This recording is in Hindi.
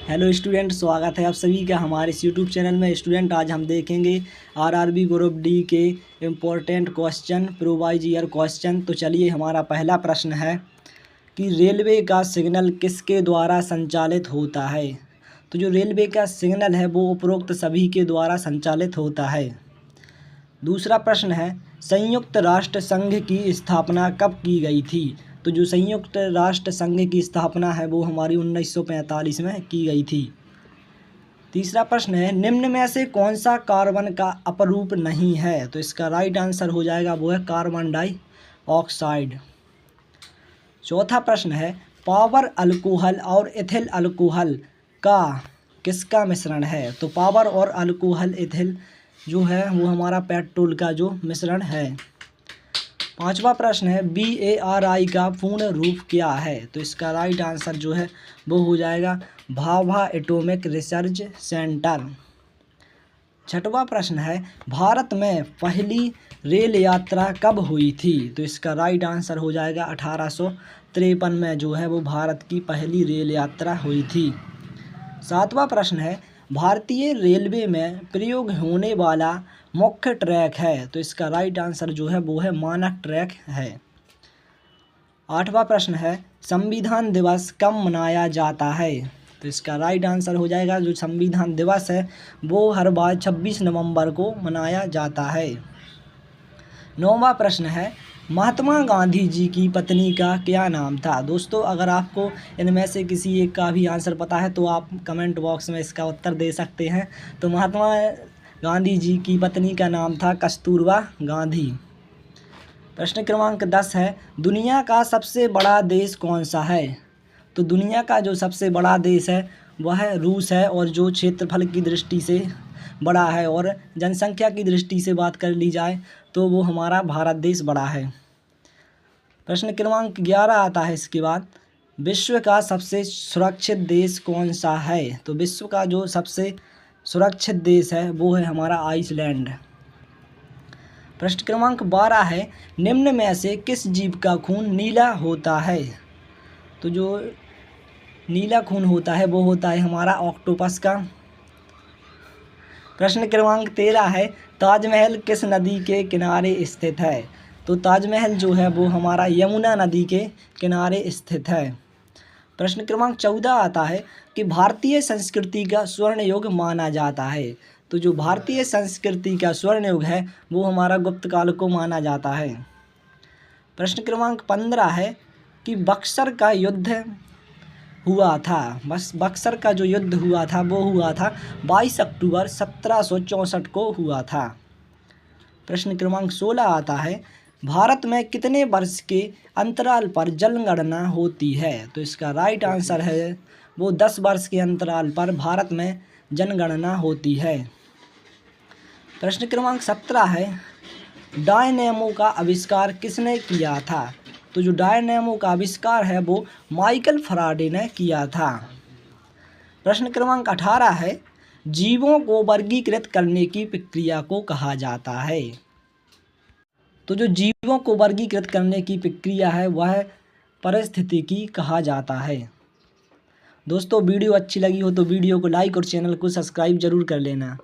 हेलो स्टूडेंट, स्वागत है आप सभी का हमारे इस यूट्यूब चैनल में। स्टूडेंट, आज हम देखेंगे आरआरबी ग्रुप डी के important question, provides year question. तो चलिए, हमारा पहला प्रश्न है कि रेलवे का सिग्नल किसके द्वारा संचालित होता है। तो जो रेलवे का सिग्नल है वो उपरोक्त सभी के द्वारा संचालित होता है। दूसरा प्रश्न है, संयुक्त राष्ट्र संघ की स्थापना कब की गई थी। तो जो संयुक्त राष्ट्र संघ की स्थापना है वो हमारी 1945 में की गई थी। तीसरा प्रश्न है, निम्न में से कौन सा कार्बन का अपरूप नहीं है। तो इसका राइट आंसर हो जाएगा वो है कार्बन डाइऑक्साइड। चौथा प्रश्न है, पावर अल्कोहल और इथिल अल्कोहल का किसका मिश्रण है। तो पावर और अल्कोहल इथिल जो है वो हमारा पेट्रोल का जो मिश्रण है। पांचवा प्रश्न है, BARI का पूर्ण रूप क्या है। तो इसका राइट आंसर जो है वो हो जाएगा भाभा एटॉमिक रिसर्च सेंटर। छठवां प्रश्न है, भारत में पहली रेल यात्रा कब हुई थी। तो इसका राइट आंसर हो जाएगा 1853 में जो है वो भारत की पहली रेल यात्रा हुई थी। सातवां प्रश्न है, भारतीय रेलवे में प्रयोग होने वाला मुख्य ट्रैक है। तो इसका राइट आंसर जो है वो है मानक ट्रैक है। आठवां प्रश्न है, संविधान दिवस कब मनाया जाता है। तो इसका राइट आंसर हो जाएगा जो संविधान दिवस है वो हर बार 26 नवंबर को मनाया जाता है। नौवां प्रश्न है, महात्मा गांधी जी की पत्नी का क्या नाम था। दोस्तों, अगर आपको इनमें से किसी एक का भी आंसर पता है तो आप कमेंट बॉक्स में इसका उत्तर दे सकते हैं। तो महात्मा गांधी जी की पत्नी का नाम था कस्तूरबा गांधी। प्रश्न क्रमांक 10 है, दुनिया का सबसे बड़ा देश कौन सा है। तो दुनिया का जो सबसे बड़ा देश है वह रूस है, और जो क्षेत्रफल की दृष्टि से बड़ा है और जनसंख्या की दृष्टि से बात कर ली जाए तो वो हमारा भारत देश बड़ा है। प्रश्न क्रमांक 11 आता है इसके बाद, विश्व का सबसे सुरक्षित देश कौन सा है। तो विश्व का जो सबसे सुरक्षित देश है वो है हमारा आइसलैंड। प्रश्न क्रमांक 12 है, निम्न में से किस जीव का खून नीला होता है। तो जो नीला खून होता है वो होता है हमारा ऑक्टोपस का। प्रश्न क्रमांक 13 है, ताजमहल किस नदी के किनारे स्थित है। तो ताजमहल जो है वो हमारा यमुना नदी के किनारे स्थित है। प्रश्न क्रमांक 14 आता है कि भारतीय संस्कृति का स्वर्ण युग माना जाता है। तो जो भारतीय संस्कृति का स्वर्ण युग है वो हमारा गुप्त काल को माना जाता है। प्रश्न क्रमांक 15 है कि बक्सर का युद्ध हुआ था। बक्सर का जो युद्ध हुआ था वो हुआ था 22 अक्टूबर 1764 को हुआ था। प्रश्न क्रमांक 16 आता है, भारत में कितने वर्ष के अंतराल पर जनगणना होती है। तो इसका राइट आंसर है वो 10 वर्ष के अंतराल पर भारत में जनगणना होती है। प्रश्न क्रमांक 17 है, डायनेमो का आविष्कार किसने किया था। तो जो डायनेमो का आविष्कार है वो माइकल फैराडे ने किया था। प्रश्न क्रमांक 18 है, जीवों को वर्गीकृत करने की प्रक्रिया को कहा जाता है। तो जो जीवों को वर्गीकृत करने की प्रक्रिया है वह पारिस्थितिकी कहा जाता है। दोस्तों, वीडियो अच्छी लगी हो तो वीडियो को लाइक और चैनल को सब्सक्राइब जरूर कर लेना।